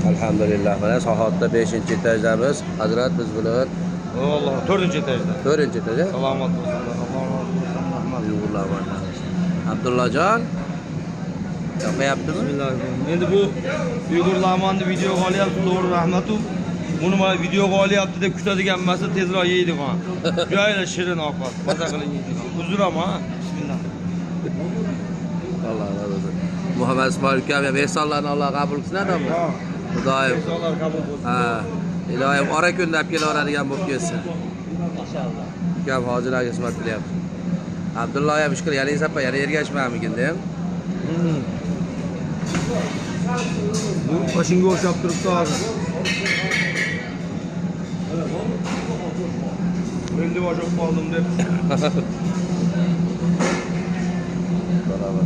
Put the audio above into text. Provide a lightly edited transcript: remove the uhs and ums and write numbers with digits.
Alhamdulillah. Mana soatda 5-etajdamiz. Hazrat biz bilan Allah 4-etajda. 4-etajda. Salomat bo'lsinlar. Alloh razı olsun. Rahmat. Uyg'urlar. Abdullajon yoqmayaptimi? Bismillahirrahmanirrahim. Endi bu Uyg'urlarni videoga olyapti, to'g'ri rahmatu. Buni mana videoga olyapti deb kutadigan emas, tezroq yeydigan. Joylar shirin ovqat, maza qilib yeydigan. Uzram ha. Bismillah. Alloh razı olsun. Muhammad İsmail ukam ham ehsonlarni Alloh qabul qilsin adamlar. Xudoyim. Ehsonlar qabul bo'lsin. Ha. Ilohim ora kunda olib kelaveradigan bo'lib kelsin. Inshaalloh. Ukam hozirlarga xizmat qilyapti. Abdulloh ham ishqil, yana sappa, yana ergashmamikinda ham. Bu qo'shinga o'xshab turibdi hozir. Endi boshqa qoldim deb. Baravar.